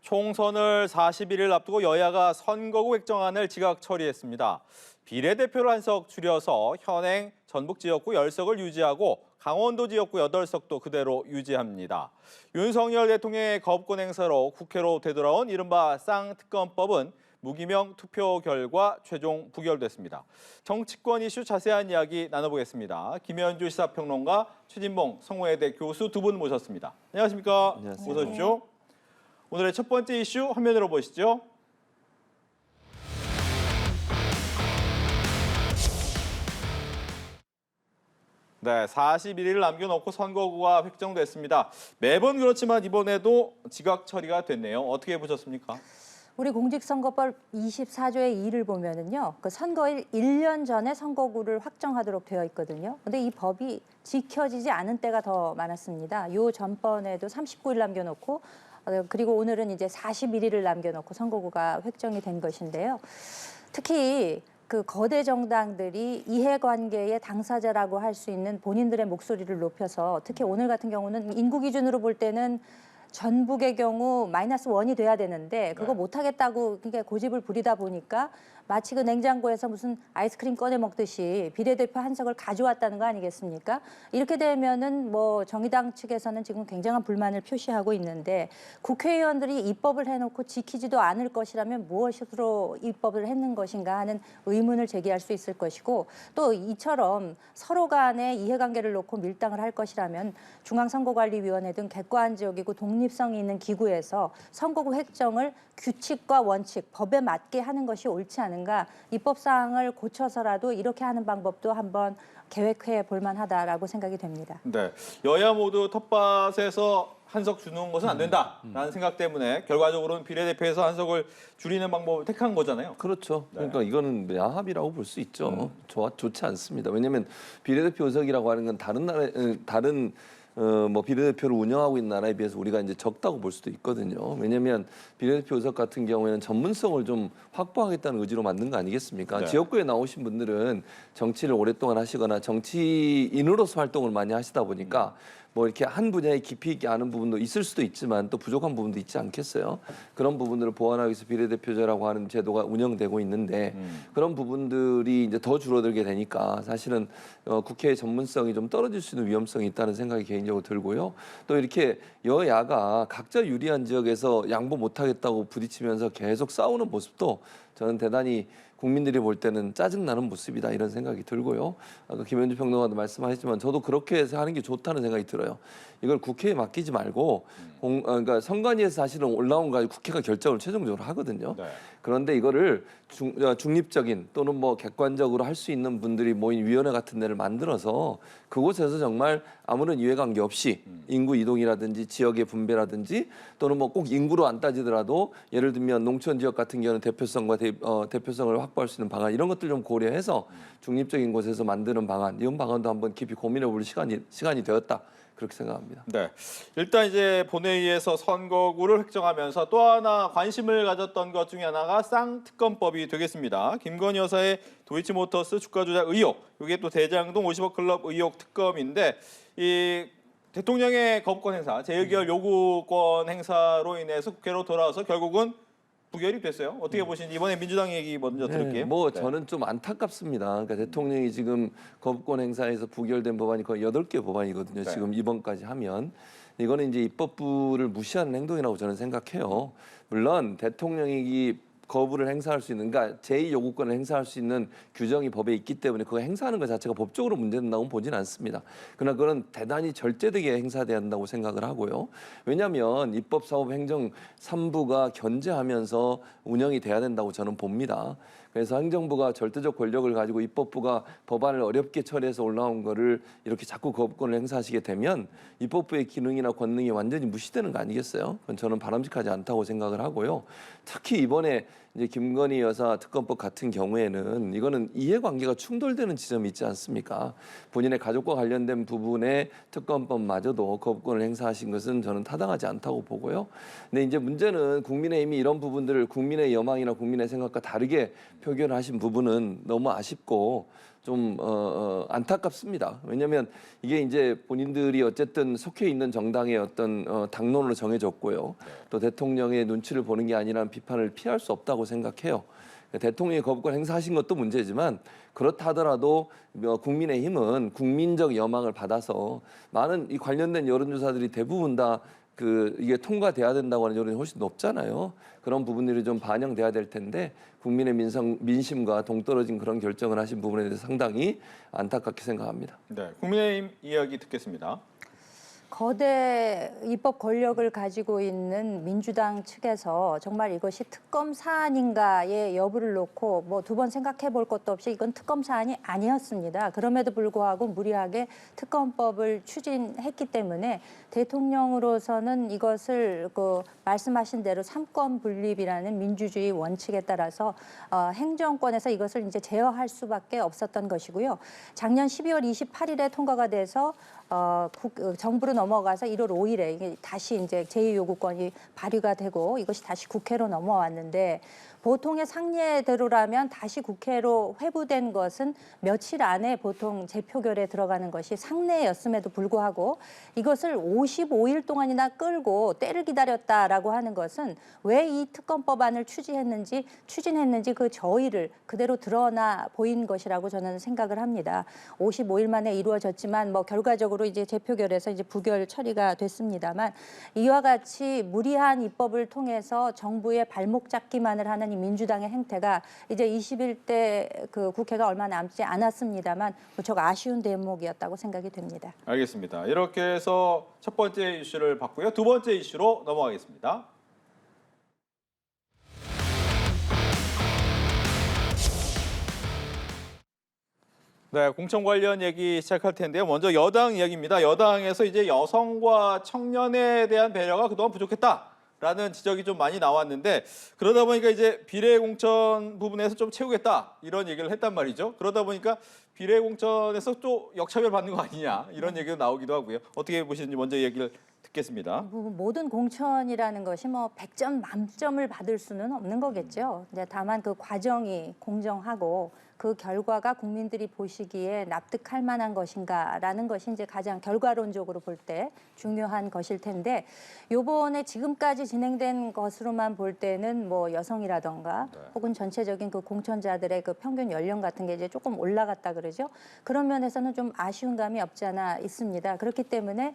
총선을 41일 앞두고 여야가 선거구 획정안을 지각 처리했습니다. 비례대표를 한 석 줄여서 현행 전북 지역구 10석을 유지하고 강원도 지역구 8석도 그대로 유지합니다. 윤석열 대통령의 거부권 행사로 국회로 되돌아온 이른바 쌍특검법은 무기명 투표 결과 최종 부결됐습니다. 정치권 이슈 자세한 이야기 나눠보겠습니다. 김현주 시사평론가, 최진봉 성모예대 교수 두 분 모셨습니다. 안녕하십니까? 안녕하세요. 어서 오십시오. 오늘의 첫 번째 이슈 화면으로 보시죠. 네, 41일을 남겨놓고 선거구가 획정됐습니다. 매번 그렇지만 이번에도 지각 처리가 됐네요. 어떻게 보셨습니까? 우리 공직선거법 24조의 2를 보면은요, 그 선거일 1년 전에 선거구를 확정하도록 되어 있거든요. 근데 이 법이 지켜지지 않은 때가 더 많았습니다. 요 전번에도 39일 남겨놓고, 그리고 오늘은 이제 41일을 남겨놓고 선거구가 획정이 된 것인데요. 특히 그 거대 정당들이 이해관계의 당사자라고 할 수 있는 본인들의 목소리를 높여서, 특히 오늘 같은 경우는 인구 기준으로 볼 때는 전북의 경우 -1이 돼야 되는데 그거 못하겠다고 그러니까 고집을 부리다 보니까 마치 그 냉장고에서 무슨 아이스크림 꺼내 먹듯이 비례대표 한 석을 가져왔다는 거 아니겠습니까? 이렇게 되면은 뭐 정의당 측에서는 지금 굉장한 불만을 표시하고 있는데, 국회의원들이 입법을 해놓고 지키지도 않을 것이라면 무엇으로 입법을 했는 것인가 하는 의문을 제기할 수 있을 것이고, 또 이처럼 서로 간의 이해관계를 놓고 밀당을 할 것이라면 중앙선거관리위원회 등 객관적이고 독립성이 있는 기구에서 선거구 획정을 규칙과 원칙, 법에 맞게 하는 것이 옳지 않은가, 입법사항을 고쳐서라도 이렇게 하는 방법도 한번 계획해 볼 만하다라고 생각이 됩니다. 네, 여야 모두 텃밭에서 한 석 주는 것은 안 된다라는 생각 때문에 결과적으로는 비례대표에서 한 석을 줄이는 방법을 택한 거잖아요. 그렇죠. 그러니까 이거는 야합이라고 볼 수 있죠. 좋지 않습니다. 왜냐하면 비례대표 의석이라고 하는 건 다른 뭐 비례대표를 운영하고 있는 나라에 비해서 우리가 이제 적다고 볼 수도 있거든요. 왜냐하면 비례대표 의석 같은 경우에는 전문성을 좀 확보하겠다는 의지로 만든 거 아니겠습니까? 네. 지역구에 나오신 분들은 정치를 오랫동안 하시거나 정치인으로서 활동을 많이 하시다 보니까 뭐 이렇게 한 분야에 깊이 있게 아는 부분도 있을 수도 있지만 또 부족한 부분도 있지 않겠어요? 그런 부분들을 보완하기 위해서 비례대표제라고 하는 제도가 운영되고 있는데 그런 부분들이 이제 더 줄어들게 되니까 사실은 국회의 전문성이 좀 떨어질 수 있는 위험성이 있다는 생각이 개인적으로 들고요. 또 이렇게 여야가 각자 유리한 지역에서 양보 못하겠다고 부딪히면서 계속 싸우는 모습도 저는 대단히 국민들이 볼 때는 짜증나는 모습이다 이런 생각이 들고요. 아까 김현주 평론가도 말씀하셨지만 저도 그렇게 해서 하는 게 좋다는 생각이 들어요. 이걸 국회에 맡기지 말고 그러니까 선관위에서 사실은 올라온 거 가지고 국회가 결정을 최종적으로 하거든요. 네. 그런데 이거를 중립적인 또는 뭐 객관적으로 할 수 있는 분들이 모인 위원회 같은 데를 만들어서 그곳에서 정말 아무런 이해관계 없이 인구 이동이라든지 지역의 분배라든지 또는 뭐 꼭 인구로 안 따지더라도 예를 들면 농촌 지역 같은 경우는 대표성과 대표성을 확보할 수 있는 방안 이런 것들 좀 고려해서 중립적인 곳에서 만드는 방안 이런 방안도 한번 깊이 고민해 볼 시간이 되었다. 그렇게 생각합니다. 네, 일단 이제 본회의에서 선거구를 획정하면서 또 하나 관심을 가졌던 것 중에 하나가 쌍특검법이 되겠습니다. 김건희 여사의 도이치모터스 주가 조작 의혹, 이게 또 대장동 50억 클럽 의혹 특검인데 이 대통령의 거부권 행사, 재의결 요구권 행사로 인해서 국회로 돌아와서 결국은 부결이 됐어요. 어떻게 보시는지 이번에 민주당 얘기 먼저 들을게요. 뭐 저는 좀 안타깝습니다. 그러니까 대통령이 지금 거부권 행사에서 부결된 법안이 거의 8개 법안이거든요. 네. 지금 이번까지 하면. 이거는 이제 입법부를 무시하는 행동이라고 저는 생각해요. 물론 대통령이 거부를 행사할 수 있는, 그러니까 제2요구권을 행사할 수 있는 규정이 법에 있기 때문에 그거 행사하는 것 자체가 법적으로 문제된다고 보지는 않습니다. 그러나 그건 대단히 절제되게 행사돼야 한다고 생각을 하고요. 왜냐하면 입법사법행정 3부가 견제하면서 운영이 돼야 된다고 저는 봅니다. 그래서 행정부가 절대적 권력을 가지고 입법부가 법안을 어렵게 처리해서 올라온 거를 이렇게 자꾸 거부권을 행사하시게 되면 입법부의 기능이나 권능이 완전히 무시되는 거 아니겠어요? 그건 저는 바람직하지 않다고 생각을 하고요. 특히 이번에 이제 김건희 여사 특검법 같은 경우에는 이거는 이해관계가 충돌되는 지점이 있지 않습니까? 본인의 가족과 관련된 부분에 특검법마저도 거부권을 행사하신 것은 저는 타당하지 않다고 보고요. 근데 이제 문제는 국민의힘이 이런 부분들을 국민의 여망이나 국민의 생각과 다르게 표결하신 부분은 너무 아쉽고 좀 안타깝습니다. 왜냐하면 이게 이제 본인들이 어쨌든 속해 있는 정당의 어떤 당론으로 정해졌고요. 또 대통령의 눈치를 보는 게 아니라는 비판을 피할 수 없다고 생각해요. 대통령이 거부권 행사하신 것도 문제지만 그렇다 하더라도 국민의힘은 국민적 여망을 받아서 많은 이 관련된 여론조사들이 대부분 다 이게 통과돼야 된다고 하는 여론이 훨씬 높잖아요. 그런 부분들이 좀 반영돼야 될 텐데 국민의 민심과 동떨어진 그런 결정을 하신 부분에 대해서 상당히 안타깝게 생각합니다. 네, 국민의힘 이야기 듣겠습니다. 거대 입법 권력을 가지고 있는 민주당 측에서 정말 이것이 특검 사안인가의 여부를 놓고 뭐 두 번 생각해 볼 것도 없이 이건 특검 사안이 아니었습니다. 그럼에도 불구하고 무리하게 특검법을 추진했기 때문에 대통령으로서는 이것을 말씀하신 대로 삼권 분립이라는 민주주의 원칙에 따라서 행정권에서 이것을 이제 제어할 수밖에 없었던 것이고요. 작년 12월 28일에 통과가 돼서 정부로 넘어가서 1월 5일에 이게 다시 이제 제2요구권이 발의가 되고 이것이 다시 국회로 넘어왔는데 보통의 상례대로라면 다시 국회로 회부된 것은 며칠 안에 보통 재표결에 들어가는 것이 상례였음에도 불구하고 이것을 55일 동안이나 끌고 때를 기다렸다라고 하는 것은 왜 이 특검법안을 추진했는지 그 저의를 그대로 드러나 보인 것이라고 저는 생각을 합니다. 55일 만에 이루어졌지만 뭐 결과적으로 이제 재표결에서 이제 부결 처리가 됐습니다만 이와 같이 무리한 입법을 통해서 정부의 발목 잡기만을 하는 이 민주당의 행태가 이제 21대 그 국회가 얼마 남지 않았습니다만 무척 아쉬운 대목이었다고 생각이 됩니다. 알겠습니다. 이렇게 해서 첫 번째 이슈를 봤고요. 두 번째 이슈로 넘어가겠습니다. 네, 공천 관련 얘기 시작할 텐데요. 먼저 여당 이야기입니다. 여당에서 이제 여성과 청년에 대한 배려가 그동안 부족했다라는 지적이 좀 많이 나왔는데 그러다 보니까 이제 비례 공천 부분에서 좀 채우겠다 이런 얘기를 했단 말이죠. 그러다 보니까 비례 공천에서 또 역차별 받는 거 아니냐 이런 얘기도 나오기도 하고요. 어떻게 보시는지 먼저 얘기를 듣겠습니다. 모든 공천이라는 것이 뭐 100점 만점을 받을 수는 없는 거겠죠. 근데 다만 그 과정이 공정하고 그 결과가 국민들이 보시기에 납득할 만한 것인가라는 것이 이제 가장 결과론적으로 볼 때 중요한 것일 텐데 요번에 지금까지 진행된 것으로만 볼 때는 뭐 여성이라던가 혹은 전체적인 그 공천자들의 그 평균 연령 같은 게 이제 조금 올라갔다 그러죠. 그런 면에서는 좀 아쉬운 감이 없지 않아 있습니다. 그렇기 때문에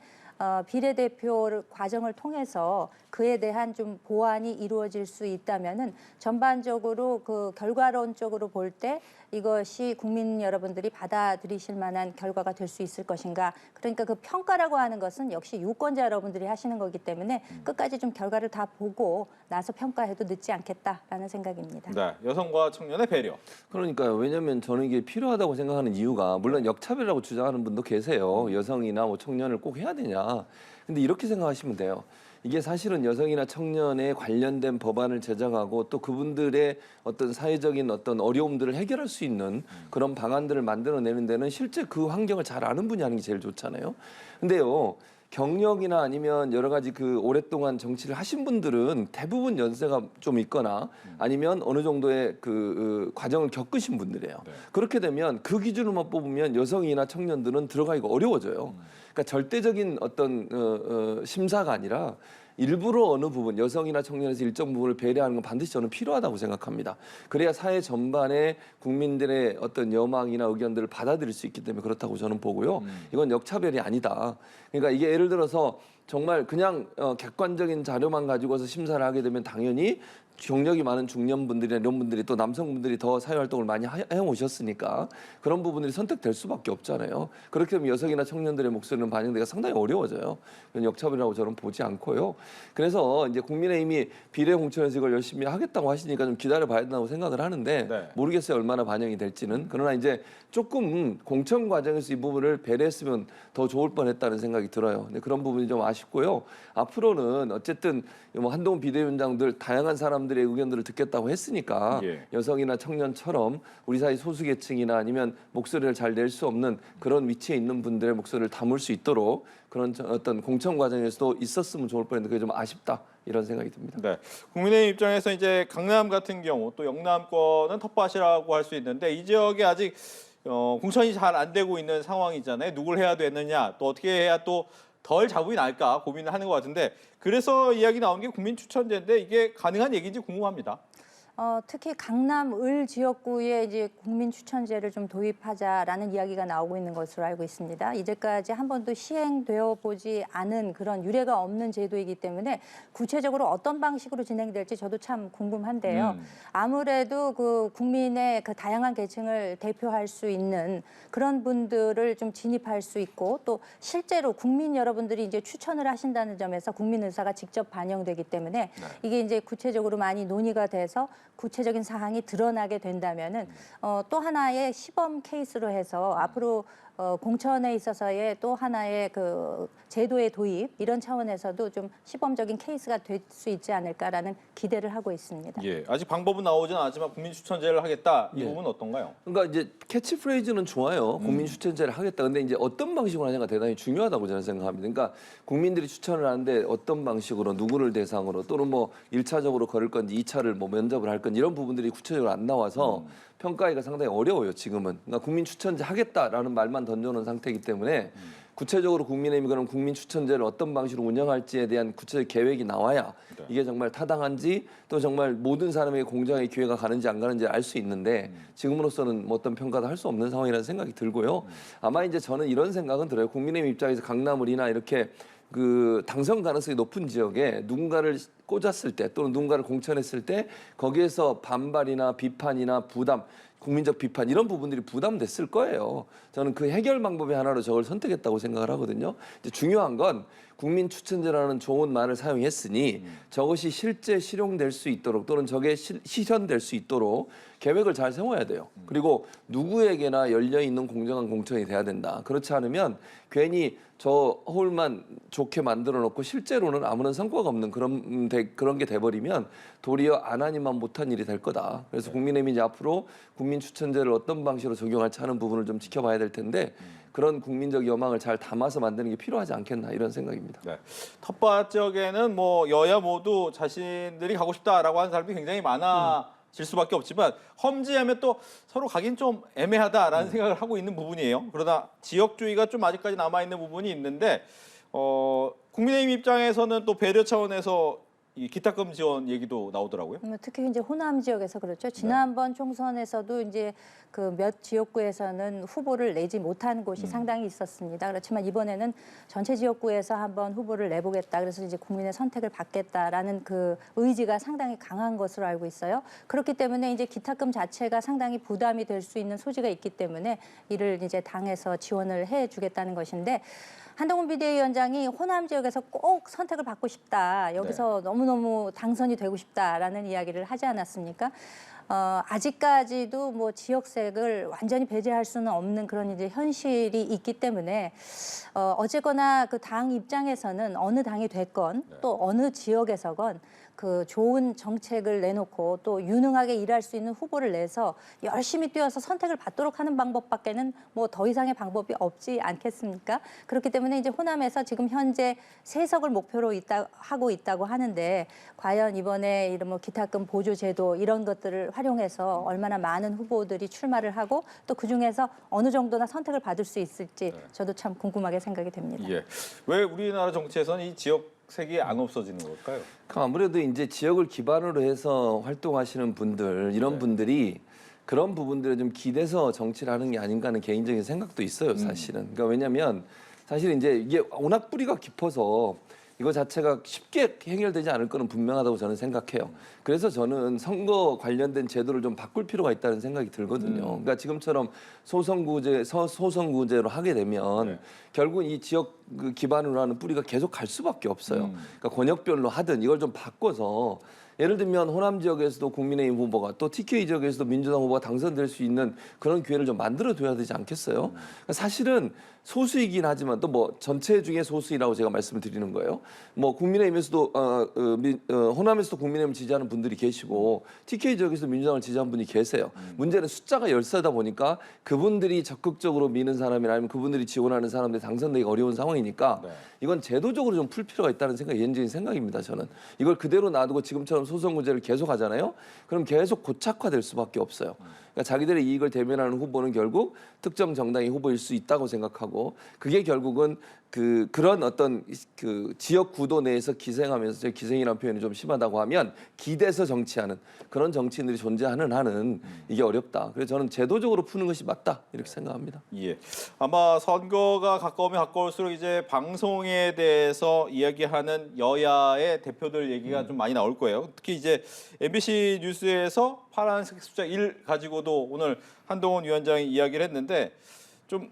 비례대표 과정을 통해서 그에 대한 좀 보완이 이루어질 수 있다면은 전반적으로 그 결과론적으로 볼 때 이것이 국민 여러분들이 받아들이실 만한 결과가 될 수 있을 것인가. 그러니까 그 평가라고 하는 것은 역시 유권자 여러분들이 하시는 거기 때문에 끝까지 좀 결과를 다 보고 나서 평가해도 늦지 않겠다라는 생각입니다. 네, 여성과 청년의 배려. 그러니까요. 왜냐하면 저는 이게 필요하다고 생각하는 이유가 물론 역차별이라고 주장하는 분도 계세요. 여성이나 뭐 청년을 꼭 해야 되냐. 근데 이렇게 생각하시면 돼요. 이게 사실은 여성이나 청년에 관련된 법안을 제정하고 또 그분들의 어떤 사회적인 어떤 어려움들을 해결할 수 있는 그런 방안들을 만들어내는 데는 실제 그 환경을 잘 아는 분이 하는 게 제일 좋잖아요. 근데요. 경력이나 아니면 여러 가지 그 오랫동안 정치를 하신 분들은 대부분 연세가 좀 있거나 아니면 어느 정도의 그 과정을 겪으신 분들이에요. 네. 그렇게 되면 그 기준으로만 뽑으면 여성이나 청년들은 들어가기가 어려워져요. 그러니까 절대적인 어떤 심사가 아니라 일부러 어느 부분 여성이나 청년에서 일정 부분을 배려하는 건 반드시 저는 필요하다고 생각합니다. 그래야 사회 전반의 국민들의 어떤 여망이나 의견들을 받아들일 수 있기 때문에 그렇다고 저는 보고요. 이건 역차별이 아니다. 그러니까 이게 예를 들어서 정말 그냥 객관적인 자료만 가지고서 심사를 하게 되면 당연히 경력이 많은 중년분들이나 이런 분들이 또 남성분들이 더 사회활동을 많이 해오셨으니까 그런 부분들이 선택될 수밖에 없잖아요. 그렇게 되면 여성이나 청년들의 목소리는 반영되기가 상당히 어려워져요. 이건 역차별이라고 저는 보지 않고요. 그래서 이제 국민의힘이 비례 공천에서 이걸 열심히 하겠다고 하시니까 좀 기다려봐야 된다고 생각을 하는데 네. 모르겠어요. 얼마나 반영이 될지는. 그러나 이제 조금 공천 과정에서 이 부분을 배려했으면 더 좋을 뻔했다는 생각이 들어요. 근데 그런 부분이 좀 아쉽고요. 앞으로는 어쨌든 뭐 한동훈 비대위원장들 다양한 사람들의 의견들을 듣겠다고 했으니까 예. 여성이나 청년처럼 우리 사회 소수계층이나 아니면 목소리를 잘 낼 수 없는 그런 위치에 있는 분들의 목소리를 담을 수 있도록 그런 어떤 공천 과정에서도 있었으면 좋을 뻔했는데 그게 좀 아쉽다 이런 생각이 듭니다. 네, 국민의힘 입장에서 이제 강남 같은 경우 또 영남권은 텃밭이라고 할 수 있는데 이 지역에 아직 공천이 잘 안 되고 있는 상황이잖아요. 누굴 해야 되느냐, 또 어떻게 해야 또 덜 자국이 날까 고민을 하는 것 같은데 그래서 이야기 나온 게 국민 추천제인데 이게 가능한 얘기인지 궁금합니다. 특히 강남 을 지역구에 이제 국민 추천제를 좀 도입하자라는 이야기가 나오고 있는 것으로 알고 있습니다. 이제까지 한 번도 시행되어 보지 않은 그런 유례가 없는 제도이기 때문에 구체적으로 어떤 방식으로 진행될지 저도 참 궁금한데요. 아무래도 그 국민의 그 다양한 계층을 대표할 수 있는 그런 분들을 좀 진입할 수 있고 또 실제로 국민 여러분들이 이제 추천을 하신다는 점에서 국민 의사가 직접 반영되기 때문에 이게 이제 구체적으로 많이 논의가 돼서 구체적인 사항이 드러나게 된다면은 또 하나의 시범 케이스로 해서 앞으로 공천에 있어서의 또 하나의 그 제도의 도입 이런 차원에서도 좀 시범적인 케이스가 될 수 있지 않을까라는 기대를 하고 있습니다. 예, 아직 방법은 나오진 않았지만 국민 추천제를 하겠다 이 예. 부분은 어떤가요? 그러니까 이제 캐치프레이즈는 좋아요. 국민 추천제를 하겠다. 근데 이제 어떤 방식으로 하냐가 대단히 중요하다고 저는 생각합니다. 그러니까 국민들이 추천을 하는데 어떤 방식으로 누구를 대상으로 또는 뭐 1차적으로 걸을 건지 2차를 뭐 면접을 할 건지 이런 부분들이 구체적으로 안 나와서 평가하기가 상당히 어려워요, 지금은. 그러니까 국민 추천제 하겠다라는 말만 던져놓은 상태이기 때문에 구체적으로 국민의힘이 그럼 국민 추천제를 어떤 방식으로 운영할지에 대한 구체적 계획이 나와야 이게 정말 타당한지 또 정말 모든 사람에게 공정하게 기회가 가는지 안 가는지 알 수 있는데 지금으로서는 뭐 어떤 평가도 할 수 없는 상황이라는 생각이 들고요. 아마 이제 저는 이런 생각은 들어요. 국민의힘 입장에서 강남을이나 이렇게 그 당선 가능성이 높은 지역에 누군가를 꽂았을 때 또는 누군가를 공천했을 때 거기에서 반발이나 비판이나 부담 국민적 비판 이런 부분들이 부담됐을 거예요. 저는 그 해결 방법의 하나로 저걸 선택했다고 생각을 하거든요. 이제 중요한 건 국민 추천제라는 좋은 말을 사용했으니 저것이 실제 실용될 수 있도록 또는 저게 실현될 수 있도록 계획을 잘 세워야 돼요. 그리고 누구에게나 열려 있는 공정한 공천이 돼야 된다. 그렇지 않으면 괜히 저 허울만 좋게 만들어 놓고 실제로는 아무런 성과가 없는 그런 게 돼버리면 도리어 안 하니만 못한 일이 될 거다. 그래서 국민의힘이 이제 앞으로 국민 추천제를 어떤 방식으로 적용할지 하는 부분을 좀 지켜봐야 될 텐데 그런 국민적 여망을 잘 담아서 만드는 게 필요하지 않겠나 이런 생각입니다. 네. 텃밭 지역에는 뭐 여야 모두 자신들이 가고 싶다라고 하는 사람이 굉장히 많아질 수밖에 없지만 험지하면 또 서로 가긴 좀 애매하다라는 생각을 하고 있는 부분이에요. 그러나 지역주의가 좀 아직까지 남아 있는 부분이 있는데 국민의힘 입장에서는 또 배려 차원에서 이 기탁금 지원 얘기도 나오더라고요. 특히 이제 호남 지역에서 그렇죠. 지난번 총선에서도 이제 그 몇 지역구에서는 후보를 내지 못한 곳이 상당히 있었습니다. 그렇지만 이번에는 전체 지역구에서 한번 후보를 내보겠다. 그래서 이제 국민의 선택을 받겠다라는 그 의지가 상당히 강한 것으로 알고 있어요. 그렇기 때문에 이제 기탁금 자체가 상당히 부담이 될 수 있는 소지가 있기 때문에 이를 이제 당에서 지원을 해주겠다는 것인데. 한동훈 비대위원장이 호남 지역에서 꼭 선택을 받고 싶다. 여기서 너무너무 당선이 되고 싶다라는 이야기를 하지 않았습니까? 아직까지도 뭐 지역색을 완전히 배제할 수는 없는 그런 이제 현실이 있기 때문에 어쨌거나 그 당 입장에서는 어느 당이 됐건 또 어느 지역에서건 그 좋은 정책을 내놓고 또 유능하게 일할 수 있는 후보를 내서 열심히 뛰어서 선택을 받도록 하는 방법밖에는 뭐 더 이상의 방법이 없지 않겠습니까? 그렇기 때문에 이제 호남에서 지금 현재 3석을 목표로 하고 있다고 하는데 과연 이번에 이런 뭐 기탁금 보조 제도 이런 것들을 활용해서 얼마나 많은 후보들이 출마를 하고 또 그중에서 어느 정도나 선택을 받을 수 있을지 저도 참 궁금하게 생각이 됩니다. 예. 왜 우리나라 정치에서는 이 지역색이 안 없어지는 걸까요? 아무래도 이제 지역을 기반으로 해서 활동하시는 분들 이런 분들이 그런 부분들에 좀 기대서 정치를 하는 게 아닌가 하는 개인적인 생각도 있어요, 사실은. 그러니까 왜냐하면 사실 이제 이게 워낙 뿌리가 깊어서 이거 자체가 쉽게 해결되지 않을 거는 분명하다고 저는 생각해요. 그래서 저는 선거 관련된 제도를 좀 바꿀 필요가 있다는 생각이 들거든요. 그러니까 지금처럼 소선구제로 하게 되면 결국 이 지역 그 기반으로 하는 뿌리가 계속 갈 수밖에 없어요. 그러니까 권역별로 하든 이걸 좀 바꿔서 예를 들면 호남 지역에서도 국민의힘 후보가 또 TK 지역에서도 민주당 후보가 당선될 수 있는 그런 기회를 좀 만들어둬야 되지 않겠어요? 그러니까 사실은 소수이긴 하지만 또 뭐 전체 중에 소수이라고 제가 말씀을 드리는 거예요. 뭐 국민의힘에서도 호남에서도 국민의힘을 지지하는 분들이 계시고 TK 지역에서 민주당을 지지하는 분이 계세요. 문제는 숫자가 열세다 보니까 그분들이 적극적으로 미는 사람이나 아니면 그분들이 지원하는 사람들이 당선되기 어려운 상황이 상황이니까 네. 이건 제도적으로 좀 풀 필요가 있다는 생각이 개인적인 생각입니다. 저는 이걸 그대로 놔두고 지금처럼 소선구제를 계속 하잖아요. 그럼 계속 고착화될 수밖에 없어요. 그러니까 자기들의 이익을 대변하는 후보는 결국 특정 정당의 후보일 수 있다고 생각하고 그게 결국은 그런 어떤 그 지역 구도 내에서 기생하면서 기생이라는 표현이 좀 심하다고 하면 기대서 정치하는 그런 정치인들이 존재하는 한은 이게 어렵다. 그래서 저는 제도적으로 푸는 것이 맞다 이렇게 생각합니다. 예. 아마 선거가 가까우면 가까울수록 이제 방송에 대해서 이야기하는 여야의 대표들 얘기가 좀 많이 나올 거예요. 특히 이제 MBC 뉴스에서 파란색 숫자 1 가지고도 오늘 한동훈 위원장이 이야기를 했는데 좀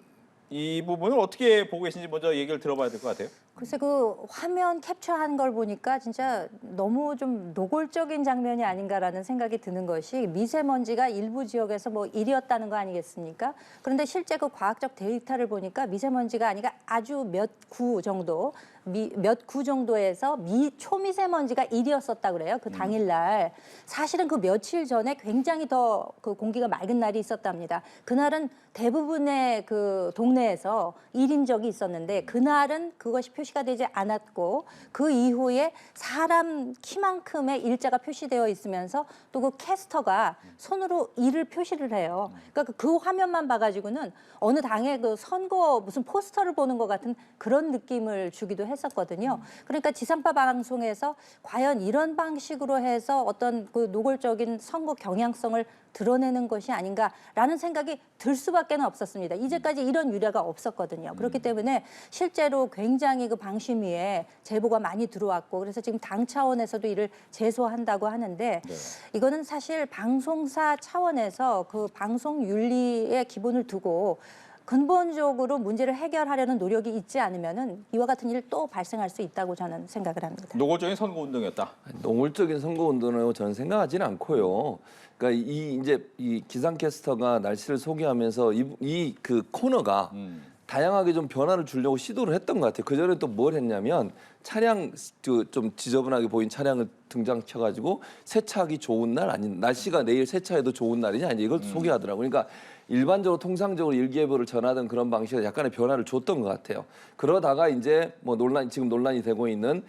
이 부분을 어떻게 보고 계신지 먼저 얘기를 들어봐야 될 것 같아요. 글쎄 그 화면 캡처한 걸 보니까 진짜 너무 좀 노골적인 장면이 아닌가라는 생각이 드는 것이 미세먼지가 일부 지역에서 뭐 1이었다는 거 아니겠습니까? 그런데 실제 그 과학적 데이터를 보니까 미세먼지가 아니라 아주 몇 구 정도, 몇 구 정도에서 초미세먼지가 1이었었다 그래요. 그 당일날. 사실은 그 며칠 전에 굉장히 더 그 공기가 맑은 날이 있었답니다. 그날은 대부분의 그 동네에서 1인 적이 있었는데 그날은 그것이 표시가 되지 않았고 그 이후에 사람 키만큼의 일자가 표시되어 있으면서 또 그 캐스터가 손으로 일을 표시를 해요. 그러니까 그 화면만 봐가지고는 어느 당의 그 선거 무슨 포스터를 보는 것 같은 그런 느낌을 주기도 했었거든요. 그러니까 지상파 방송에서 과연 이런 방식으로 해서 어떤 그 노골적인 선거 경향성을 드러내는 것이 아닌가라는 생각이 들 수밖에 없었습니다. 이제까지 이런 유례가 없었거든요. 그렇기 때문에 실제로 굉장히 그 방심위에 제보가 많이 들어왔고 그래서 지금 당 차원에서도 이를 제소한다고 하는데 이거는 사실 방송사 차원에서 그 방송 윤리의 기본을 두고 근본적으로 문제를 해결하려는 노력이 있지 않으면은 이와 같은 일이 또 발생할 수 있다고 저는 생각을 합니다. 노골적인 선거 운동이었다. 노골적인 선거 운동이라고 저는 생각하지는 않고요. 그러니까 이 기상캐스터가 날씨를 소개하면서 이 그 코너가 다양하게 좀 변화를 주려고 시도를 했던 것 같아요. 그 전에 또 뭘 했냐면 차량 좀 지저분하게 보인 차량을 등장시켜가지고 세차하기 좋은 날 아닌 날씨가 내일 세차해도 좋은 날이냐 아니 이걸 소개하더라고요. 그러니까 일반적으로 통상적으로 일기예보를 전하던 그런 방식에 약간의 변화를 줬던 것 같아요. 그러다가 이제 뭐 지금 논란이 되고 있는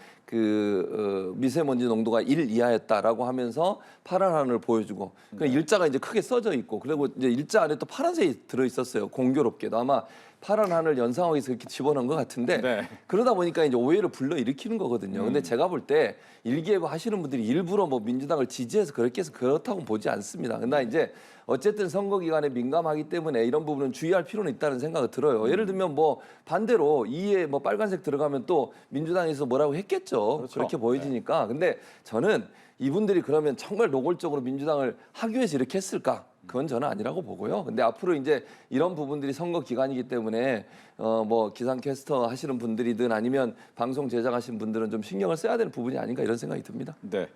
미세먼지 농도가 1 이하였다라고 하면서 파란 하늘을 보여주고 그 일자가 이제 크게 써져 있고 그리고 이제 일자 안에 또 파란색이 들어 있었어요. 공교롭게도 아마 파란 하늘 연상하기 위해서 이렇게 집어넣은 것 같은데 네. 그러다 보니까 이제 오해를 불러일으키는 거거든요. 근데 제가 볼 때 일기예보 하시는 분들이 일부러 뭐 민주당을 지지해서 그렇게 해서 그렇다고 보지 않습니다. 근데 이제 어쨌든 선거 기간에 민감하기 때문에 이런 부분은 주의할 필요는 있다는 생각이 들어요. 예를 들면 뭐 반대로 이에 뭐 빨간색 들어가면 또 민주당에서 뭐라고 했겠죠. 그렇죠. 그렇게 보여지니까. 근데 저는 이분들이 그러면 정말 노골적으로 민주당을 하기 위해서 이렇게 했을까? 그건 저는 아니라고 보고요. 근데 앞으로 이제 이런 부분들이 선거 기간이기 때문에 뭐 기상캐스터 하시는 분들이든 아니면 방송 제작하시는 분들은 좀 신경을 써야 되는 부분이 아닌가 이런 생각이 듭니다. 네.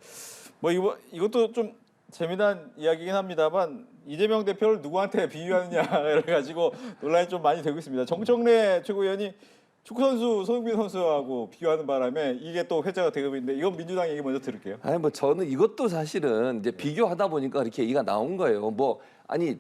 뭐 이것도 좀 재미난 이야기긴 합니다만 이재명 대표를 누구한테 비유하느냐를 가지고 논란이 좀 많이 되고 있습니다. 정청래 최고위원이 축구 선수 손흥민 선수하고 비교하는 바람에 이게 또 회자가 되고 있는데 이건 민주당 얘기 먼저 들을게요. 아니 뭐 저는 이것도 사실은 이제 비교하다 보니까 이렇게 얘기가 나온 거예요. 뭐 아니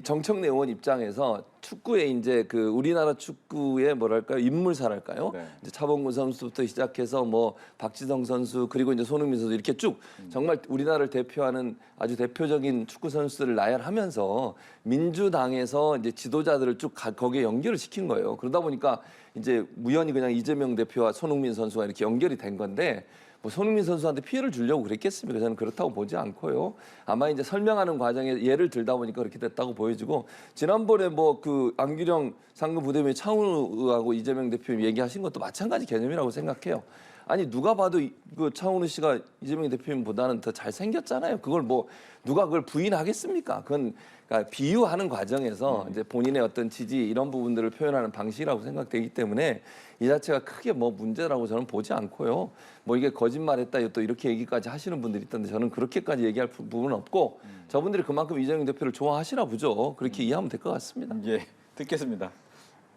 정청래 의원 입장에서 축구에 이제 그 우리나라 축구의 뭐랄까요 인물사랄까요? 네. 이제 차범근 선수부터 시작해서 뭐 박지성 선수 그리고 이제 손흥민 선수 이렇게 쭉 정말 우리나라를 대표하는 아주 대표적인 축구 선수들을 나열하면서 민주당에서 이제 지도자들을 쭉 거기에 연결을 시킨 거예요. 그러다 보니까 이제 우연히 그냥 이재명 대표와 손흥민 선수가 이렇게 연결이 된 건데. 뭐 손흥민 선수한테 피해를 주려고 그랬겠습니까? 저는 그렇다고 보지 않고요. 아마 이제 설명하는 과정에 예를 들다 보니까 그렇게 됐다고 보여지고 지난번에 뭐 그 안규령 상금 부대변인 차은우하고 이재명 대표님 얘기하신 것도 마찬가지 개념이라고 생각해요. 아니 누가 봐도 그 차은우 씨가 이재명 대표님보다는 더 잘생겼잖아요. 그걸 뭐 누가 그걸 부인하겠습니까? 그건 그러니까 비유하는 과정에서 이제 본인의 어떤 지지 이런 부분들을 표현하는 방식이라고 생각되기 때문에 이 자체가 크게 뭐 문제라고 저는 보지 않고요. 뭐 이게 거짓말했다 또 이렇게 얘기까지 하시는 분들이 있던데 저는 그렇게까지 얘기할 부분은 없고 저분들이 그만큼 이재명 대표를 좋아하시나 보죠. 그렇게 이해하면 될 것 같습니다. 예, 듣겠습니다.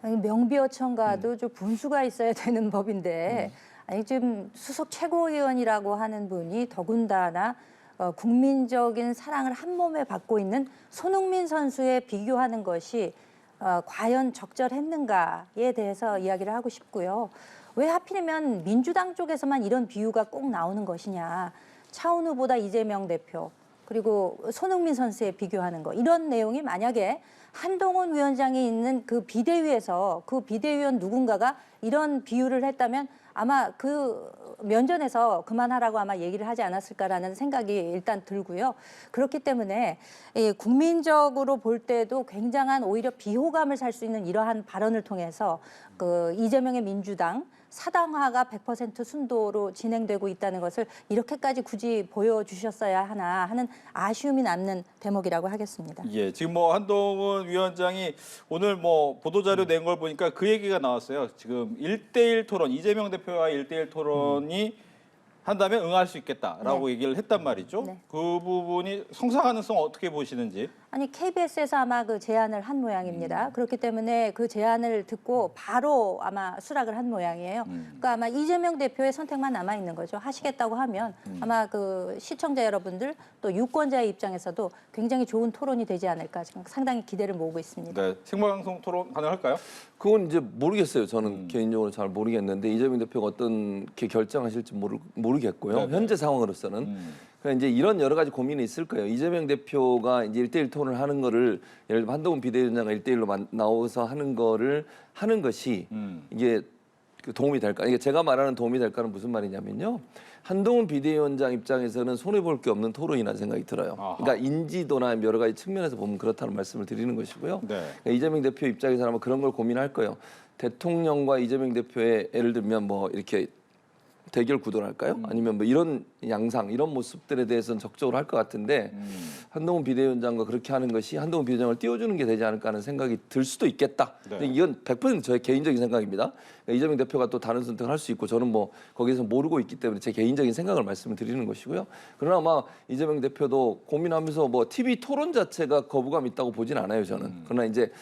아니, 명비어천가도 좀 분수가 있어야 되는 법인데 아니 지금 수석 최고위원이라고 하는 분이 더군다나 국민적인 사랑을 한 몸에 받고 있는 손흥민 선수에 비교하는 것이 과연 적절했는가에 대해서 이야기를 하고 싶고요. 왜 하필이면 민주당 쪽에서만 이런 비유가 꼭 나오는 것이냐. 차은우 보다 이재명 대표 그리고 손흥민 선수에 비교하는 거 이런 내용이 만약에 한동훈 위원장이 있는 그 비대위에서 그 비대위원 누군가가 이런 비유를 했다면 아마 그 면전에서 그만하라고 아마 얘기를 하지 않았을까라는 생각이 일단 들고요. 그렇기 때문에 국민적으로 볼 때도 굉장한 오히려 비호감을 살 수 있는 이러한 발언을 통해서 그 이재명의 민주당 사당화가 100% 순도로 진행되고 있다는 것을 이렇게까지 굳이 보여주셨어야 하나 하는 아쉬움이 남는 대목이라고 하겠습니다. 예, 지금 뭐 한동훈 위원장이 오늘 뭐 보도자료 낸 걸 보니까 그 얘기가 나왔어요. 지금 1대1 토론, 이재명 대표와 1대1 토론이 한다면 응할 수 있겠다라고 네. 얘기를 했단 말이죠. 네. 그 부분이 성사 가능성 어떻게 보시는지? 아니 KBS에서 아마 그 제안을 한 모양입니다. 그렇기 때문에 그 제안을 듣고 바로 아마 수락을 한 모양이에요. 그러니까 아마 이재명 대표의 선택만 남아 있는 거죠. 하시겠다고 하면 아마 그 시청자 여러분들 또 유권자의 입장에서도 굉장히 좋은 토론이 되지 않을까 지금 상당히 기대를 모으고 있습니다. 네, 생방송 토론 가능할까요? 그건 이제 모르겠어요. 저는 개인적으로 잘 모르겠는데 이재명 대표가 어떻게 결정하실지 모르겠고요. 네네. 현재 상황으로서는. 그러니까 이제 이런 여러 가지 고민이 있을 거예요. 이재명 대표가 이제 1대1 토론을 하는 거를 예를 들면 한동훈 비대위원장과 1대1로 나와서 하는 거를 하는 것이 이게 그 도움이 될까? 이게 제가 말하는 도움이 될까는 무슨 말이냐면요. 한동훈 비대위원장 입장에서는 손해볼 게 없는 토론이라는 생각이 들어요. 아하. 그러니까 인지도나 여러 가지 측면에서 보면 그렇다는 말씀을 드리는 것이고요. 네. 그러니까 이재명 대표 입장에서는 아마 그런 걸 고민할 거예요. 대통령과 이재명 대표의 예를 들면 뭐 이렇게 대결 구도를 할까요? 아니면 뭐 이런 양상, 이런 모습들에 대해서는 적극적으로 할 것 같은데 한동훈 비대위원장과 그렇게 하는 것이 한동훈 비대위원장을 띄워주는 게 되지 않을까 하는 생각이 들 수도 있겠다. 네. 근데 이건 100% 저의 개인적인 생각입니다. 그러니까 이재명 대표가 또 다른 선택을 할 수 있고 저는 뭐 거기서 모르고 있기 때문에 제 개인적인 생각을 말씀을 드리는 것이고요. 그러나 아마 이재명 대표도 고민하면서 뭐 TV 토론 자체가 거부감 있다고 보진 않아요, 저는. 그러나 이제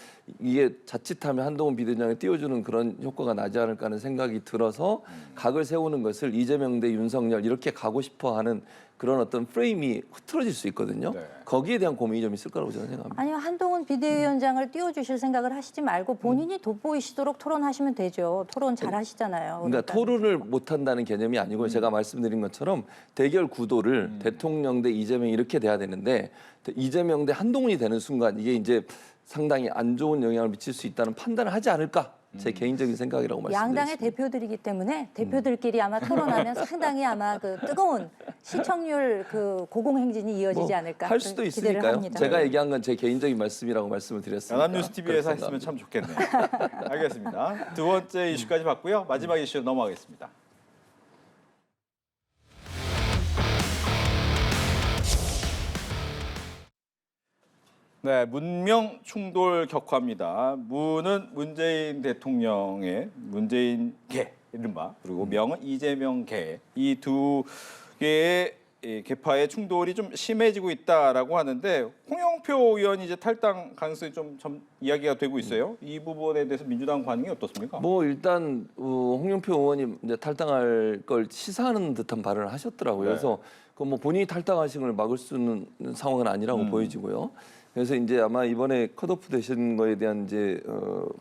이게 자칫하면 한동훈 비대위원장을 띄워주는 그런 효과가 나지 않을까 하는 생각이 들어서 각을 세우는 것을 이재명 대 윤석열 이렇게 가고 싶어하는 그런 어떤 프레임이 흐트러질 수 있거든요. 네. 거기에 대한 고민이 좀 있을 거라고 저는 생각합니다. 아니요, 한동훈 비대위원장을 띄워주실 생각을 하시지 말고 본인이 돋보이시도록 토론하시면 되죠. 토론 잘 하시잖아요. 그러니까 토론을 못 한다는 개념이 아니고 제가 말씀드린 것처럼 대결 구도를 대통령 대 이재명 이렇게 돼야 되는데 이재명 대 한동훈이 되는 순간 이게 이제 상당히 안 좋은 영향을 미칠 수 있다는 판단을 하지 않을까 제 개인적인 생각이라고 말씀드렸습니다. 양당의 대표들이기 때문에 대표들끼리 아마 토론하면 상당히 아마 그 뜨거운 시청률 그 고공행진이 이어지지 않을까 할 수도 그런 기대를 있으니까요. 합니다. 제가 얘기한 건 제 개인적인 말씀이라고 말씀을 드렸습니다. 연합뉴스 TV에서 했으면 참 좋겠네요. 알겠습니다. 두 번째 이슈까지 봤고요. 마지막 이슈로 넘어가겠습니다. 네, 문명 충돌 격화입니다. 문은 문재인 대통령의 문재인계 이른바 그리고 명은 이재명 계 이 두 개의 계파의 충돌이 좀 심해지고 있다라고 하는데 홍영표 의원이 이제 탈당 가능성이 좀 이야기가 되고 있어요. 이 부분에 대해서 민주당 반응이 어떻습니까? 뭐 일단 홍영표 의원이 이제 탈당할 걸 시사하는 듯한 발언을 하셨더라고요. 네. 그래서 그 뭐 본인이 탈당하신 걸 막을 수 있는 상황은 아니라고 보여지고요. 그래서 이제 아마 이번에 컷오프 되신 거에 대한 이제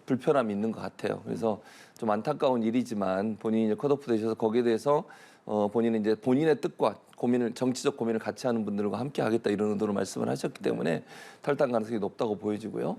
불편함이 있는 것 같아요. 그래서 좀 안타까운 일이지만 본인이 이제 컷오프 되셔서 거기에 대해서 본인은 이제 본인의 뜻과 고민을 정치적 고민을 같이 하는 분들과 함께 하겠다 이런 의도로 말씀을 하셨기 때문에 탈당 가능성이 높다고 보여지고요.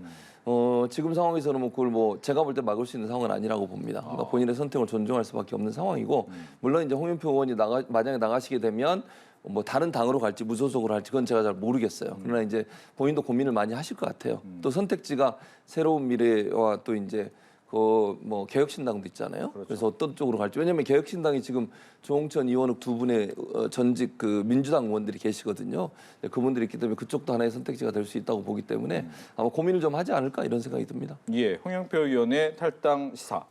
지금 상황에서는 뭐 그걸 뭐 제가 볼 때 막을 수 있는 상황은 아니라고 봅니다. 그러니까 본인의 선택을 존중할 수밖에 없는 상황이고 물론 이제 홍영표 의원이 만약에 나가시게 되면 뭐 다른 당으로 갈지 무소속으로 할지 그건 제가 잘 모르겠어요. 그러나 이제 본인도 고민을 많이 하실 것 같아요. 또 선택지가 새로운 미래와 또 이제 그 뭐 개혁신당도 있잖아요. 그렇죠. 그래서 어떤 쪽으로 갈지 왜냐하면 개혁신당이 지금 조홍천, 이원욱 두 분의 전직 그 민주당 의원들이 계시거든요. 그분들이 있기 때문에 그쪽도 하나의 선택지가 될 수 있다고 보기 때문에 아마 고민을 좀 하지 않을까 이런 생각이 듭니다. 예, 홍영표 의원의 탈당 시사.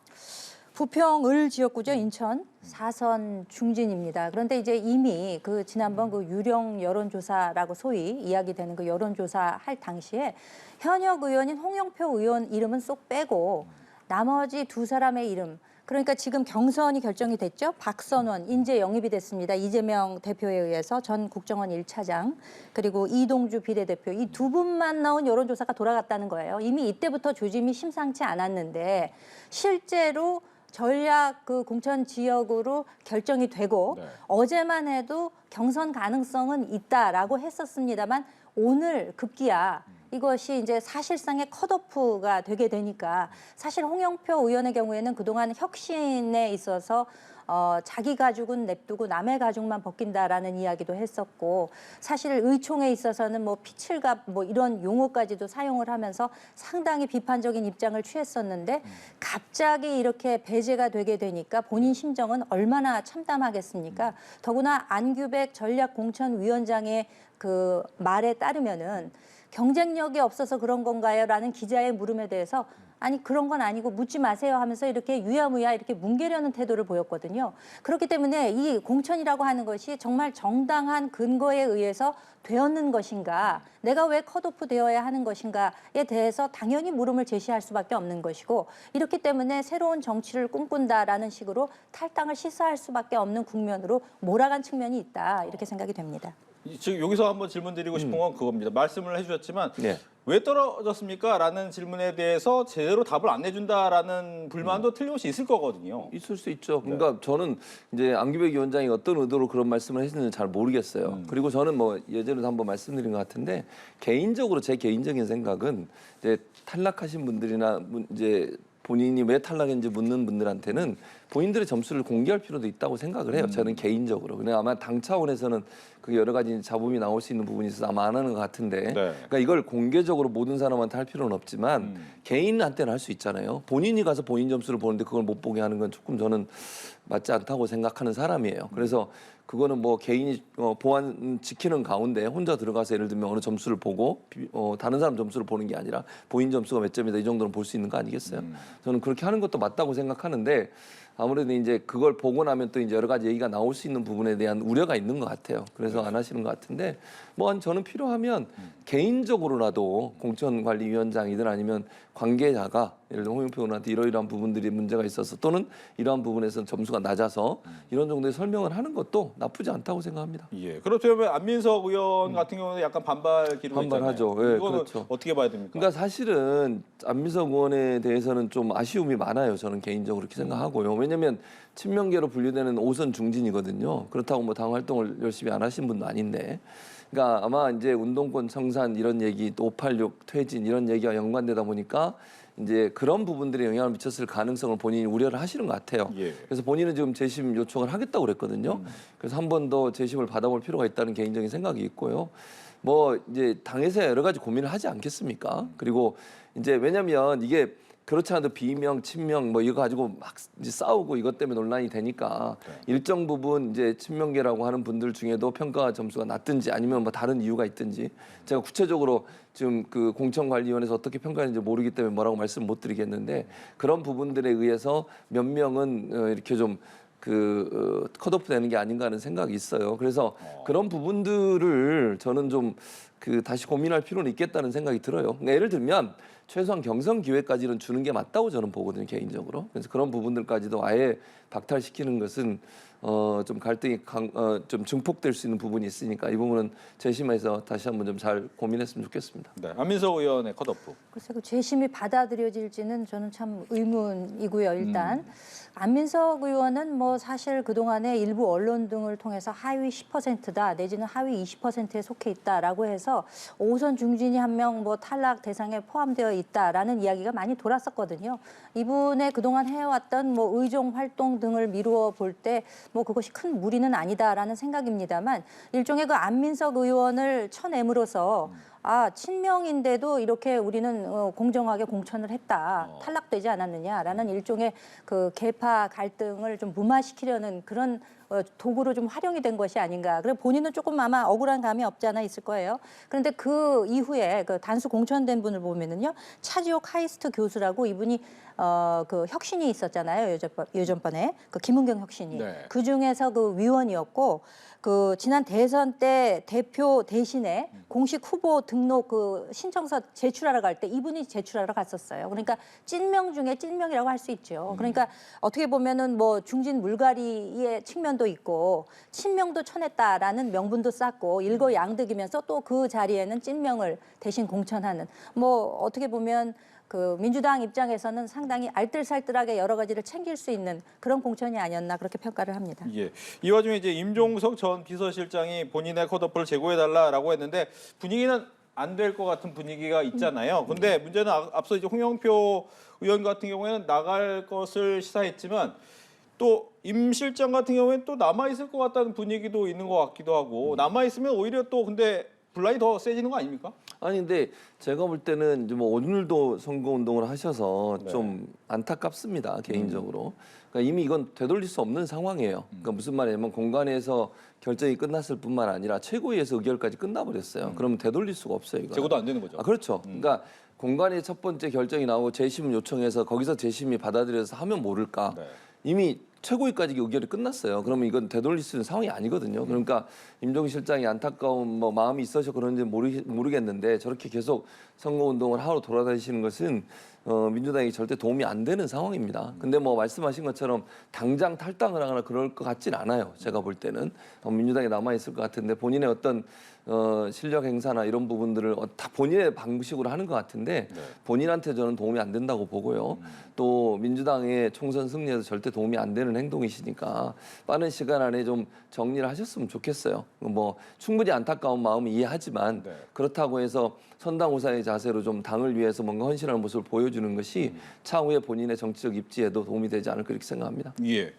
부평을 지역구죠, 인천 4선 중진입니다. 그런데 이제 이미 그 지난번 그 유령 여론조사라고 소위 이야기되는 그 여론조사 할 당시에 현역 의원인 홍영표 의원 이름은 쏙 빼고 나머지 두 사람의 이름 그러니까 지금 경선이 결정이 됐죠. 박선원 인재 영입이 됐습니다. 이재명 대표에 의해서 전 국정원 1차장 그리고 이동주 비례대표 이 두 분만 나온 여론조사가 돌아갔다는 거예요. 이미 이때부터 조짐이 심상치 않았는데 실제로 전략 그 공천 지역으로 결정이 되고 네. 어제만 해도 경선 가능성은 있다라고 했었습니다만 오늘 급기야 이것이 이제 사실상의 컷오프가 되게 되니까 사실 홍영표 의원의 경우에는 그동안 혁신에 있어서 자기 가죽은 냅두고 남의 가죽만 벗긴다라는 이야기도 했었고 사실 의총에 있어서는 뭐 피칠갑 뭐 이런 용어까지도 사용을 하면서 상당히 비판적인 입장을 취했었는데 갑자기 이렇게 배제가 되게 되니까 본인 심정은 얼마나 참담하겠습니까? 더구나 안규백 전략공천위원장의 그 말에 따르면은 경쟁력이 없어서 그런 건가요? 라는 기자의 물음에 대해서 아니 그런 건 아니고 묻지 마세요 하면서 이렇게 유야무야 이렇게 뭉개려는 태도를 보였거든요. 그렇기 때문에 이 공천이라고 하는 것이 정말 정당한 근거에 의해서 되었는 것인가, 내가 왜 컷오프 되어야 하는 것인가에 대해서 당연히 물음을 제시할 수밖에 없는 것이고 이렇기 때문에 새로운 정치를 꿈꾼다라는 식으로 탈당을 시사할 수밖에 없는 국면으로 몰아간 측면이 있다 이렇게 생각이 됩니다. 지금 여기서 한번 질문 드리고 싶은 건 그겁니다. 말씀을 해주셨지만 네. 왜 떨어졌습니까? 라는 질문에 대해서 제대로 답을 안 내준다라는 불만도 틀림없이 있을 거거든요. 있을 수 있죠. 그러니까 저는 이제 안규백 위원장이 어떤 의도로 그런 말씀을 했는지 잘 모르겠어요. 그리고 저는 뭐 예전에도 한번 말씀드린 것 같은데 개인적으로 제 개인적인 생각은 이제 탈락하신 분들이나 이제 본인이 왜 탈락했는지 묻는 분들한테는 본인들의 점수를 공개할 필요도 있다고 생각을 해요. 저는 개인적으로. 근데 아마 당 차원에서는 그 여러 가지 잡음이 나올 수 있는 부분이 있어서 아마 안 하는 것 같은데 네. 그러니까 이걸 공개적으로 모든 사람한테 할 필요는 없지만 개인한테는 할 수 있잖아요. 본인이 가서 본인 점수를 보는데 그걸 못 보게 하는 건 조금 저는 맞지 않다고 생각하는 사람이에요. 그래서 그거는 뭐 개인이 보안 지키는 가운데 혼자 들어가서 예를 들면 어느 점수를 보고 다른 사람 점수를 보는 게 아니라 본인 점수가 몇 점이다 이 정도는 볼 수 있는 거 아니겠어요? 저는 그렇게 하는 것도 맞다고 생각하는데 아무래도 이제 그걸 보고 나면 또 이제 여러 가지 얘기가 나올 수 있는 부분에 대한 우려가 있는 것 같아요. 그래서 안 하시는 것 같은데 뭐 저는 필요하면 개인적으로라도 공천관리위원장이든 아니면 관계자가 예를 들어 홍영표 의원한테 이러이러한 부분들이 문제가 있어서 또는 이러한 부분에서 점수가 낮아서 이런 정도의 설명을 하는 것도 나쁘지 않다고 생각합니다. 예. 그렇다면 안민석 의원 같은 경우는 약간 반발 기류가 반발하죠. 있잖아요. 예, 이거는 그렇죠. 어떻게 봐야 됩니까? 그러니까 사실은 안민석 의원에 대해서는 좀 아쉬움이 많아요. 저는 개인적으로 그렇게 생각하고요. 왜냐하면 친명계로 분류되는 5선 중진이거든요. 그렇다고 뭐 당 활동을 열심히 안 하신 분도 아닌데. 그러니까 아마 이제 운동권 청산 이런 얘기 또 586 퇴진 이런 얘기와 연관되다 보니까 이제 그런 부분들에 영향을 미쳤을 가능성을 본인이 우려를 하시는 것 같아요. 예. 그래서 본인은 지금 재심 요청을 하겠다고 그랬거든요. 그래서 한 번 더 재심을 받아볼 필요가 있다는 개인적인 생각이 있고요. 뭐 이제 당에서 여러 가지 고민을 하지 않겠습니까? 그리고 이제 왜냐하면 이게 그렇지 않아도 비명, 친명 뭐 이거 가지고 막 이제 싸우고 이것 때문에 논란이 되니까 일정 부분 이제 친명계라고 하는 분들 중에도 평가 점수가 낮든지 아니면 뭐 다른 이유가 있든지 제가 구체적으로 지금 그 공천관리위원회에서 어떻게 평가하는지 모르기 때문에 뭐라고 말씀 못 드리겠는데 그런 부분들에 의해서 몇 명은 이렇게 좀 컷오프 되는 게 아닌가 하는 생각이 있어요. 그래서 그런 부분들을 저는 좀 다시 고민할 필요는 있겠다는 생각이 들어요. 그러니까 예를 들면 최소한 경선 기회까지는 주는 게 맞다고 저는 보거든요, 개인적으로. 그래서 그런 부분들까지도 아예 박탈시키는 것은 좀 갈등이 좀 증폭될 수 있는 부분이 있으니까 이 부분은 재심에서 다시 한번 좀 잘 고민했으면 좋겠습니다. 네. 안민석 의원의 컷오프. 글쎄 그 재심이 받아들여질지는 저는 참 의문이고요. 일단 안민석 의원은 뭐 사실 그동안에 일부 언론 등을 통해서 하위 10%다 내지는 하위 20%에 속해 있다라고 해서 5선 중진이 한 명 뭐 탈락 대상에 포함되어 있다라는 이야기가 많이 돌았었거든요. 이분의 그동안 해왔던 뭐 의정 활동 등을 미루어 볼 때 뭐 그것이 큰 무리는 아니다라는 생각입니다만 일종의 그 안민석 의원을 쳐냄으로써 친명인데도 이렇게 우리는 공정하게 공천을 했다. 탈락되지 않았느냐라는 일종의 그 계파 갈등을 좀 무마시키려는 그런 도구로 좀 활용이 된 것이 아닌가. 그리고 본인은 조금 아마 억울한 감이 없지 않아 있을 거예요. 그런데 그 이후에 그 단수 공천된 분을 보면은요, 차지호 카이스트 교수라고 이분이 그 혁신이 있었잖아요. 요전번에 그 김은경 혁신이. 네. 그 중에서 그 위원이었고 그 지난 대선 때 대표 대신에 공식 후보 등록 그 신청서 제출하러 갈 때 이분이 제출하러 갔었어요. 그러니까 찐명 중에 찐명이라고 할 수 있죠. 그러니까 어떻게 보면은 뭐 중진 물갈이의 측면도 있고 친명도 쳐냈다라는 명분도 쌓고 일거양득이면서 또 그 자리에는 찐명을 대신 공천하는 뭐 어떻게 보면 그 민주당 입장에서는 상당히 알뜰살뜰하게 여러 가지를 챙길 수 있는 그런 공천이 아니었나 그렇게 평가를 합니다. 예. 이 와중에 이제 임종석 전 비서실장이 본인의 컷오프를 제고해달라라고 했는데 분위기는 안 될 것 같은 분위기가 있잖아요. 근데 문제는 앞서 이제 홍영표 의원 같은 경우에는 나갈 것을 시사했지만 또 임 실장 같은 경우에는 또 남아 있을 것 같다는 분위기도 있는 것 같기도 하고 남아 있으면 오히려 또 근데 분란이 더 세지는 거 아닙니까? 아니 근데 제가 볼 때는 이제 뭐 오늘도 선거 운동을 하셔서 네. 좀 안타깝습니다 개인적으로. 그러니까 이미 이건 되돌릴 수 없는 상황이에요. 그러니까 무슨 말이냐면 공관에서 결정이 끝났을 뿐만 아니라 최고위에서 의결까지 끝나버렸어요. 그러면 되돌릴 수가 없어요. 이거. 제고도 안 되는 거죠. 아 그렇죠. 그러니까 공관의 첫 번째 결정이 나오고 재심을 요청해서 거기서 재심이 받아들여서 하면 모를까. 네. 이미 최고위까지 의결이 끝났어요. 그러면 이건 되돌릴 수 있는 상황이 아니거든요. 그러니까 임종 실장이 안타까운 뭐 마음이 있어서 그런지 모르겠는데 저렇게 계속 선거 운동을 하러 돌아다니시는 것은 민주당이 절대 도움이 안 되는 상황입니다. 근데 뭐 말씀하신 것처럼 당장 탈당을 하거나 그럴 것 같진 않아요. 제가 볼 때는 민주당에 남아 있을 것 같은데 본인의 어떤 실력 행사나 이런 부분들을 다 본인의 방식으로 하는 것 같은데 본인한테 저는 도움이 안 된다고 보고요. 또 민주당의 총선 승리에도 절대 도움이 안 되는 행동이시니까 빠른 시간 안에 좀 정리를 하셨으면 좋겠어요. 뭐 충분히 안타까운 마음은 이해하지만 네. 그렇다고 해서 선당우사의 자세로 좀 당을 위해서 뭔가 헌신하는 모습을 보여주는 것이 차후에 본인의 정치적 입지에도 도움이 되지 않을까 그렇게 생각합니다. 예.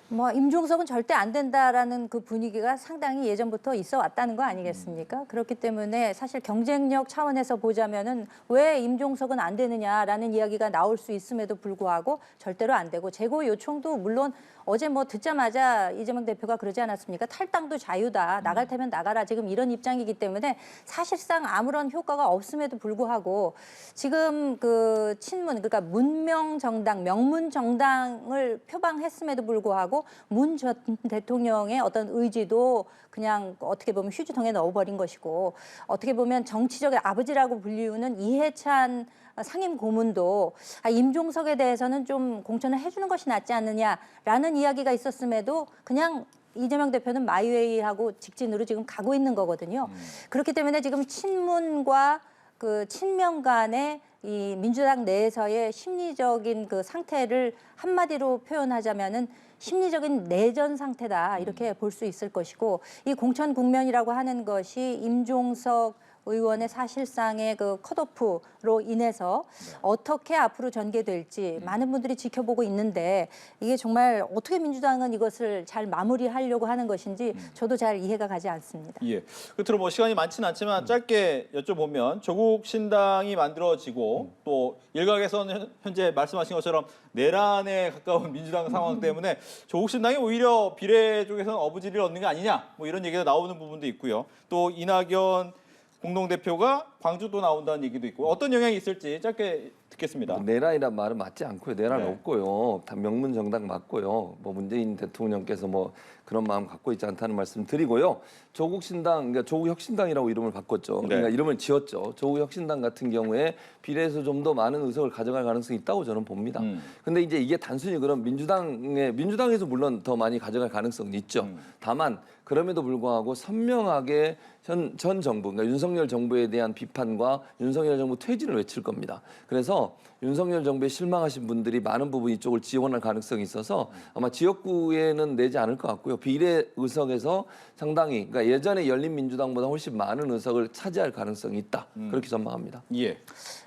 뭐 임종석은 절대 안 된다라는 그 분위기가 상당히 예전부터 있어 왔다는 거 아니겠습니까? 그렇기 때문에 사실 경쟁력 차원에서 보자면은 왜 임종석은 안 되느냐라는 이야기가 나올 수 있음에도 불구하고 절대로 안 되고 재고 요청도 물론 어제 뭐 듣자마자 이재명 대표가 그러지 않았습니까? 탈당도 자유다. 나갈 테면 나가라. 지금 이런 입장이기 때문에 사실상 아무런 효과가 없음에도 불구하고 지금 그 친문 그러니까 문명 정당, 명문 정당을 표방했음에도 불구하고 문 전 대통령의 어떤 의지도 그냥 어떻게 보면 휴지통에 넣어버린 것이고 어떻게 보면 정치적인 아버지라고 불리우는 이해찬 상임 고문도 임종석에 대해서는 좀 공천을 해주는 것이 낫지 않느냐라는 이야기가 있었음에도 그냥 이재명 대표는 마이웨이하고 직진으로 지금 가고 있는 거거든요. 그렇기 때문에 지금 친문과 그 친명 간의 이 민주당 내에서의 심리적인 그 상태를 한마디로 표현하자면은 심리적인 내전 상태다 이렇게 볼 수 있을 것이고 이 공천 국면이라고 하는 것이 임종석 의원의 사실상의 그 컷오프로 인해서 어떻게 앞으로 전개될지 많은 분들이 지켜보고 있는데 이게 정말 어떻게 민주당은 이것을 잘 마무리하려고 하는 것인지 저도 잘 이해가 가지 않습니다. 예. 끝으로 뭐 시간이 많지는 않지만 짧게 여쭤보면 조국 신당이 만들어지고 또 일각에서는 현재 말씀하신 것처럼 내란에 가까운 민주당 상황 때문에 조국 신당이 오히려 비례 쪽에서는 어부지리를 얻는 게 아니냐 뭐 이런 얘기가 나오는 부분도 있고요. 또 이낙연 공동대표가 광주도 나온다는 얘기도 있고 어떤 영향이 있을지 짧게 듣겠습니다. 내란이란 말은 맞지 않고요. 내란 네. 없고요. 다 명문 정당 맞고요. 뭐 문재인 대통령께서 뭐 그런 마음 갖고 있지 않다는 말씀 드리고요. 조국 신당, 그러니까 조국 혁신당이라고 이름을 바꿨죠. 네. 그러니까 이름을 지었죠. 조국 혁신당 같은 경우에 비례에서 좀 더 많은 의석을 가져갈 가능성이 있다고 저는 봅니다. 근데 이제 이게 단순히 그럼 민주당에서 물론 더 많이 가져갈 가능성은 있죠. 다만 그럼에도 불구하고 선명하게 전 정부, 그러니까 윤석열 정부에 대한 비판과 윤석열 정부 퇴진을 외칠 겁니다. 그래서 윤석열 정부에 실망하신 분들이 많은 부분 이쪽을 지원할 가능성이 있어서 아마 지역구에는 내지 않을 것 같고요. 비례 의석에서 상당히 그러니까 예전에 열린민주당보다 훨씬 많은 의석을 차지할 가능성이 있다. 그렇게 전망합니다. 예.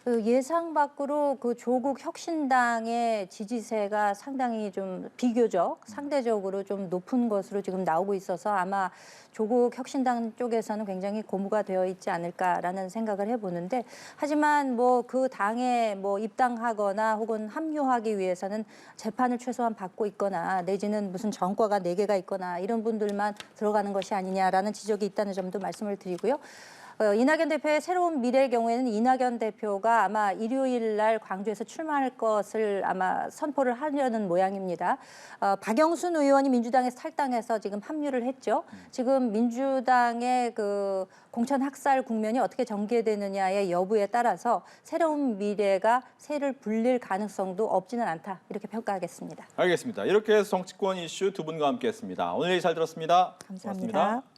그 예상 밖으로 그 조국 혁신당의 지지세가 상당히 좀 비교적 상대적으로 좀 높은 것으로 지금 나오고 있어서 아마 조국 혁신당 쪽에서는 굉장히 고무가 되어 있지 않을까라는 생각. 생각을 해보는데 하지만 뭐 그 당에 뭐 입당하거나 혹은 합류하기 위해서는 재판을 최소한 받고 있거나 내지는 무슨 전과가 4개가 있거나 이런 분들만 들어가는 것이 아니냐라는 지적이 있다는 점도 말씀을 드리고요. 이낙연 대표의 새로운 미래의 경우에는 이낙연 대표가 아마 일요일 날 광주에서 출마할 것을 아마 선포를 하려는 모양입니다. 박영순 의원이 민주당에서 탈당해서 지금 합류를 했죠. 지금 민주당의 그 공천 학살 국면이 어떻게 전개되느냐의 여부에 따라서 새로운 미래가 새를 불릴 가능성도 없지는 않다. 이렇게 평가하겠습니다. 알겠습니다. 이렇게 해서 정치권 이슈 두 분과 함께했습니다. 오늘 얘기 잘 들었습니다. 감사합니다. 고맙습니다.